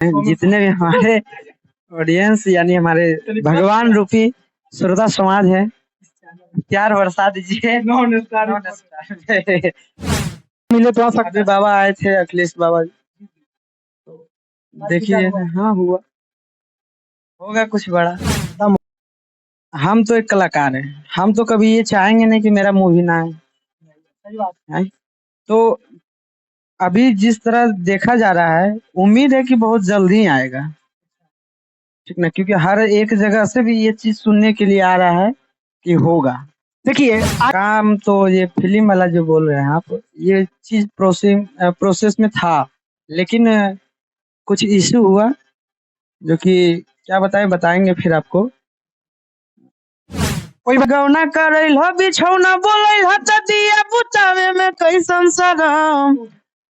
जितने भी हमारे ऑडियंस यानी हमारे भगवान रूपी श्रोता समाज है, प्यार बरसा दीजिए। मिले तो आ सकते। बाबा आए थे, अखिलेश बाबा। देखिए, हाँ हुआ होगा कुछ बड़ा। हम तो एक कलाकार हैं, हम तो कभी ये चाहेंगे नहीं कि मेरा मूवी ना आए। सही बात है। तो अभी जिस तरह देखा जा रहा है, उम्मीद है कि बहुत जल्द ही आएगा, ठीक ना, क्योंकि हर एक जगह से भी ये चीज सुनने के लिए आ रहा है कि होगा। देखिए काम तो ये फिल्म वाला जो बोल रहे हैं आप, ये चीज प्रोसेस में था, लेकिन कुछ इश्यू हुआ जो कि क्या बताएंगे फिर आपको। कोई गौना करैल हो बिछौना बोलैल हो त दिया बुतावे में कैसन शरम।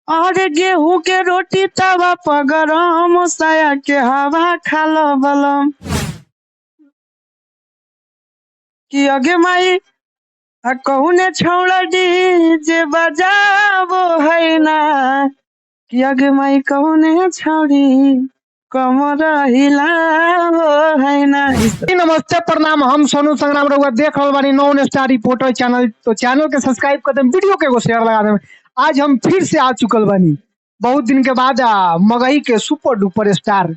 अरे गेहूं के रोटी तवा पर गरम, साया के हवा खालो बलम। कि अगे माई कहूने छौड़ा डीजे बजावो है ना। कि अगे माई कहूने छौड़ी कमर हिलावो है ना। नमस्ते प्रणाम, हम सोनू संग्राम रउआ देख रहल बानी नॉन स्टार रिपोर्टर चैनल। तो चैनल के सब्सक्राइब कर दें, वीडियो के एगो शेयर लगा दें। आज हम फिर से आ चुकल बानी बहुत दिन के बाद मगही के सुपर डुपर स्टार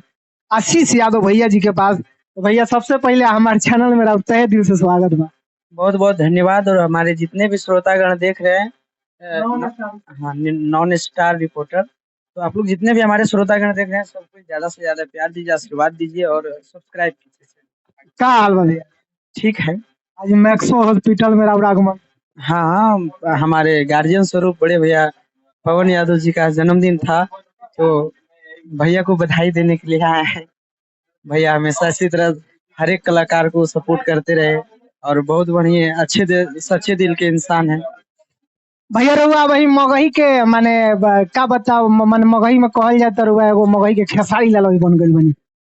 आशीष यादव भैया जी के पास। तो भैया सबसे पहले हमारे चैनल में तहे दिल से स्वागत बा। बहुत बहुत धन्यवाद। और हमारे जितने भी श्रोतागण देख रहे हैं, हाँ, नॉन स्टार रिपोर्टर, तो आप लोग जितने भी हमारे श्रोतागण देख रहे हैं, सबको ज्यादा से ज्यादा प्यार दीजिए, आशीर्वाद दीजिए और सब्सक्राइब कीजिए। क्या हाल भैया? ठीक है। आज मैक्सो हॉस्पिटल में आगमन। हाँ, हमारे गार्जियन स्वरूप बड़े भैया पवन यादव जी का जन्मदिन था, तो भैया को बधाई देने के लिए आए हैं। भैया हमेशा इसी तरह हर एक कलाकार को सपोर्ट करते रहे और बहुत बढ़िया सच्चे दिल के इंसान है। भैया रहुआ वही मगही के माने का बताओ, माने मगही में कहल जाता रहुआ एगो मगही के खेसारी लाल बन गइल बनी।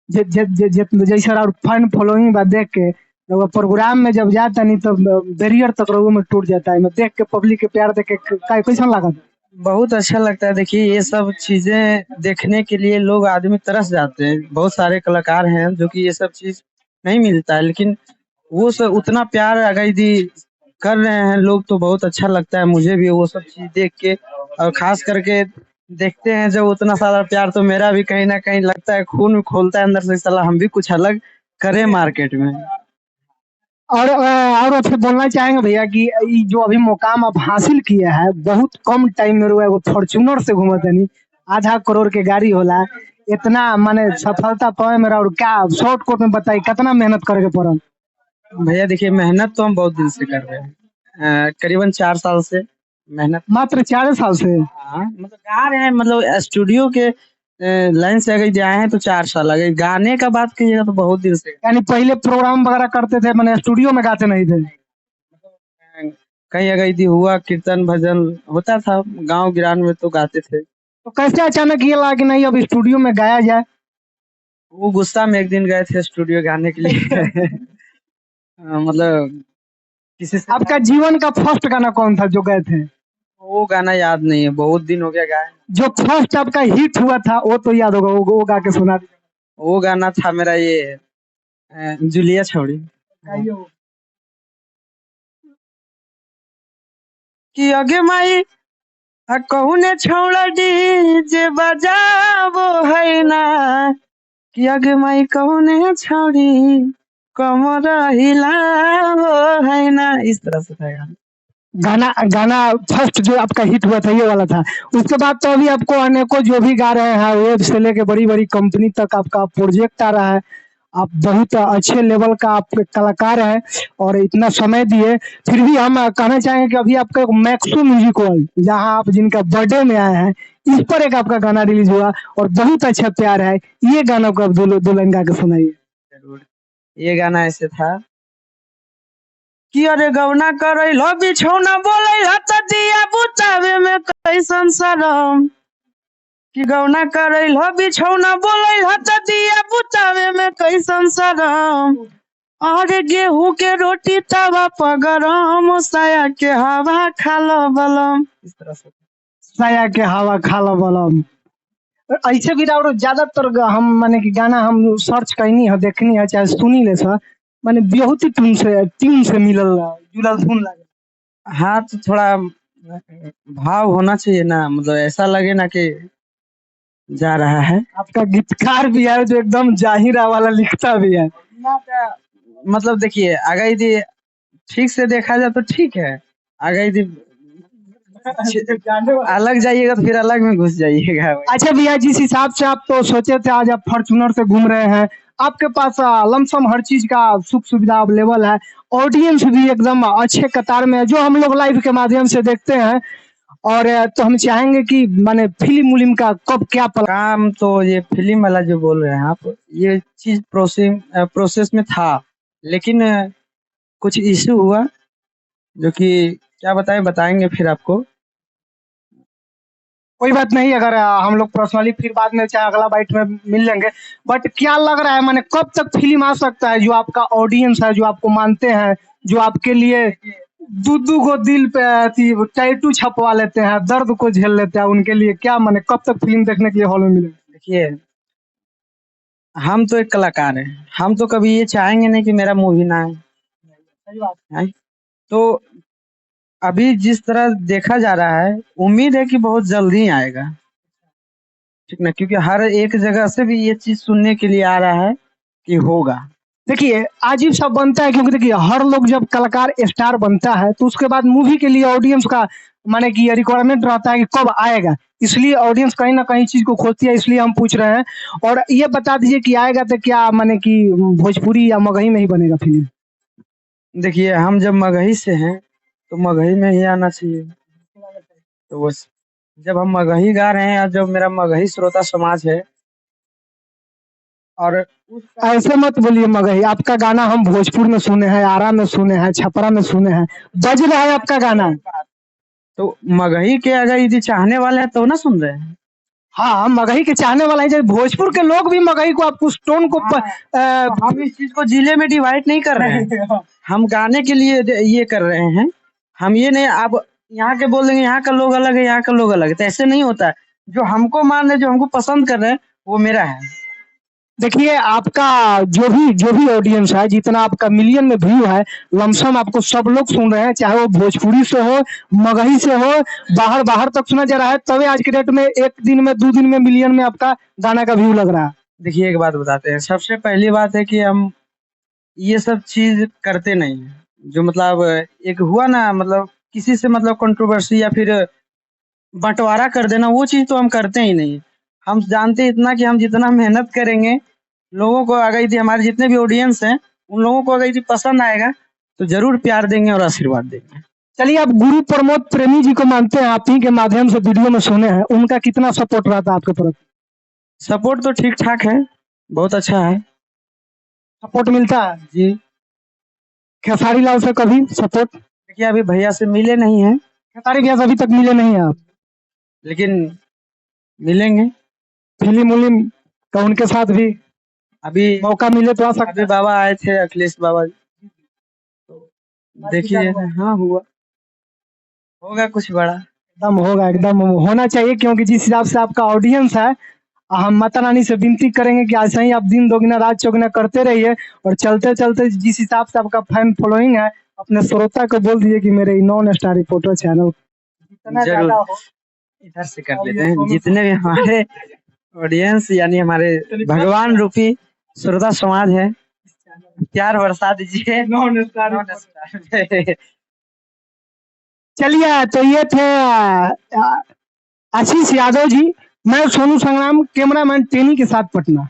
जे जे जे जे जैसा और फैन फॉलोइंग बा देख के रहुआ प्रोग्राम में जब जाता नहीं तो बैरियर तक रहुआ में टूट जाता है। मैं देख के पब्लिक के प्यार देख के कैसा लगा? बहुत अच्छा लगता है। देखिए ये सब चीजें देखने के लिए लोग आदमी तरस जाते हैं। बहुत सारे कलाकार हैं जो कि ये सब चीज नहीं मिलता है, लेकिन वो सब उतना प्यार अगर कर रहे हैं लोग तो बहुत अच्छा लगता है मुझे भी वो सब चीज देख के। और खास करके देखते हैं जब उतना सारा प्यार, तो मेरा भी कहीं ना कहीं लगता है, खून खोलता है अंदर से, साला हम भी कुछ अलग करें मार्केट में। और फिर बोलना चाहेंगे भैया कि ये जो अभी मुकाम आप हासिल किया है, बहुत कम टाइम में वो फॉर्च्यूनर से घूमत नहीं, आधा करोड़ के गाड़ी होला, इतना माने सफलता पाए मेरा। और क्या शॉर्ट कोट में बताइए कितना मेहनत करके पड़ल? भैया देखिए मेहनत तो हम बहुत दिन से कर रहे हैं, करीबन 4 साल से मेहनत। मात्र 4 साल से? हाँ, मतलब गा रहे हैं, मतलब स्टूडियो के लाइन से अगर जाए हैं तो 4 साल लगे। गाने का बात कीजिएगा तो बहुत दिन से। यानी पहले प्रोग्राम वगैरह करते थे, मैंने स्टूडियो में गाते नहीं थे? कहीं अगर यदि हुआ कीर्तन भजन होता था गांव गिरान में तो गाते थे। तो कैसे अचानक ये लगा कि नहीं अब स्टूडियो में गाया जाए? वो गुस्सा में एक दिन गए थे स्टूडियो गाने के लिए। मतलब किसी से। आपका जीवन का फर्स्ट गाना कौन था जो गए थे? वो गाना याद नहीं है, बहुत दिन हो गया गाए। जो फर्स्ट आपका हिट हुआ था वो तो याद होगा, वो गा के सुना। वो गाना था मेरा ये जुलिया छोड़ी। कि अगे माई कहूने छौड़ा डीजे बजावो है ना। कि अगे माई कहूने छौड़ी कमर हिलावो है ना। इस तरह से था गाना। गाना फर्स्ट जो आपका हिट हुआ था ये वाला था। उसके बाद तो अभी आपको अनेकों जो भी गा रहे हैं, वेब से लेके बड़ी बड़ी कंपनी तक आपका प्रोजेक्ट आ रहा है। आप बहुत अच्छे लेवल का आप कलाकार हैं और इतना समय दिए। फिर भी हम कहना चाहेंगे कि अभी आपका मैक्सो म्यूजिक वर्ल्ड जहाँ आप जिनका बर्थडे में आए हैं, इस पर एक आपका गाना रिलीज हुआ और बहुत अच्छा प्यार है। ये गाना को आप दुल्हन गा के सुनाइए। जरूर। ये गाना ऐसे था कि अरे गौना करैल हो बिछौना बोलैल हो त दिया बुतावे में कैसन शरम। कि गौना करैल हो बिछौना बोलैल हो त दिया बुतावे में कैसन शरम। अरे गेहूं के रोटी तवा पर गरम, साया के हवा खालो बलम। इस तरह से साया के हवा खालो बलम। ऐसे भी और ज्यादातर हम माने कि गाना हम सर्च करनी है देखनी है चाहे सुनी ले सर माने बहुत ही ट्यून से मिलल जुड़ल धुन लगे। हाँ तो थोड़ा भाव होना चाहिए ना, मतलब ऐसा लगे ना कि जा रहा है। आपका गीतकार भी है जो एकदम जाहिरा वाला लिखता भी है। मतलब देखिए अगर यदि ठीक से देखा जाए तो ठीक है, अगर यदि अलग जाइएगा तो फिर अलग में घुस जाइएगा। अच्छा भैया, जिस हिसाब से आप तो सोचे थे आज आप फॉर्चूनर से घूम रहे हैं, आपके पास लमसम हर चीज का सुख सुविधा अवेलेबल है, ऑडियंस भी एकदम अच्छे कतार में है जो हम लोग लाइव के माध्यम से देखते हैं। और तो हम चाहेंगे कि माने फिल्म उलिम का कब क्या काम, तो ये फिल्म वाला जो बोल रहे हैं आप, ये चीज प्रोसेस में था, लेकिन कुछ इश्यू हुआ जो कि क्या बताएंगे फिर आपको। कोई बात नहीं, अगर हम लोग पर्सनली फिर बाद में चाहे अगला बाइट में मिल लेंगे। बट क्या लग रहा है माने कब तक फिल्म आ सकता है जो आपका ऑडियंस है, जो आपको मानते हैं, जो आपके लिए दू को दिल पे टैटू छपवा लेते हैं, दर्द को झेल लेते हैं, उनके लिए क्या माने कब तक फिल्म देखने के लिए हॉल में मिलेगा? देखिए हम तो एक कलाकार हैं, हम तो कभी ये चाहेंगे नहीं कि मेरा मूवी ना आए। सही बात है। तो अभी जिस तरह देखा जा रहा है, उम्मीद है कि बहुत जल्दी आएगा, ठीक ना, क्योंकि हर एक जगह से भी ये चीज सुनने के लिए आ रहा है कि होगा। देखिए अजीब सा बनता है क्योंकि देखिए हर लोग जब कलाकार स्टार बनता है तो उसके बाद मूवी के लिए ऑडियंस का माने कि ये रिक्वायरमेंट रहता है कि कब आएगा, इसलिए ऑडियंस कहीं ना कहीं चीज को खोजती है, इसलिए हम पूछ रहे हैं। और ये बता दीजिए कि आएगा तो क्या माने कि भोजपुरी या मगही में ही बनेगा फिल्म? देखिए हम जब मगही से हैं तो मगही में ही आना चाहिए। तो बस जब हम मगही गा रहे हैं और जब मेरा मगही श्रोता समाज है, और ऐसे मत बोलिए मगही, आपका गाना हम भोजपुर में सुने हैं, आरा में सुने हैं, छपरा में सुने हैं, बज रहा है आपका गाना। तो मगही के अगर यदि चाहने वाले हैं तो ना सुन रहे हैं। हाँ मगही के चाहने वाला है, जैसे भोजपुर के लोग भी मगही को आप उस टोन को तो हम इस चीज को जिले में डिवाइड नहीं कर रहे हैं, हम गाने के लिए ये कर रहे हैं। हम ये नहीं अब यहाँ के बोल देंगे यहाँ का लोग अलग है, यहाँ का लोग अलग है, तो ऐसे नहीं होता है। जो हमको मान रहे, जो हमको पसंद कर रहे हैं, वो मेरा है। देखिए आपका जो भी ऑडियंस है, जितना आपका मिलियन में व्यू है, लमसम आपको सब लोग सुन रहे हैं, चाहे वो भोजपुरी से हो, मगही से हो, बाहर बाहर तक सुना जा रहा है, तभी आज के डेट में एक दिन में 2 दिन में मिलियन में आपका गाना का व्यू लग रहा है। देखिए एक बात बताते हैं, सबसे पहली बात है कि हम ये सब चीज करते नहीं है। जो मतलब एक हुआ ना, मतलब किसी से मतलब कंट्रोवर्सी या फिर बंटवारा कर देना, वो चीज तो हम करते ही नहीं। हम जानते इतना कि हम जितना मेहनत करेंगे, लोगों को अगर यदि हमारे जितने भी ऑडियंस हैं, उन लोगों को अगर यदि पसंद आएगा तो जरूर प्यार देंगे और आशीर्वाद देंगे। चलिए, आप गुरु प्रमोद प्रेमी जी को मानते हैं, आप ही के माध्यम से वीडियो में सुने हैं, उनका कितना सपोर्ट रहता है आपके प्रति? सपोर्ट तो ठीक ठाक है, बहुत अच्छा है, सपोर्ट मिलता है जी। खेसारी लाल से कभी सपोर्ट? देखिए अभी भैया से मिले नहीं है, खेसारी भैया से अभी तक मिले नहीं है आप, लेकिन मिलेंगे। फिल्म उलिम का उनके साथ भी अभी मौका मिले तो आ सकते। अभी बाबा आए थे, अखिलेश बाबा, तो देखिए हाँ हुआ, होगा कुछ बड़ा। एकदम होगा, एकदम होना चाहिए, क्योंकि जिस हिसाब से आपका ऑडियंस है, हम माता रानी से विनती करेंगे कि ऐसा ही आप दिन दोगुना रात चौगुना करते रहिए, और चलते चलते जिस हिसाब से आपका फैन फॉलोइंग है, अपने श्रोता को बोल दीजिए कि मेरे नॉन स्टार रिपोर्टर चैनल जरूर इधर से कर लेते हैं, जितने भी हमारे ऑडियंस यानी हमारे भगवान रूपी श्रोता समाज है, प्यार बरसा दीजिए। Non star. चलिए, तो ये थे आशीष यादव जी, मैं सोनू संग्राम, कैमरामैन टेनी के साथ पटना।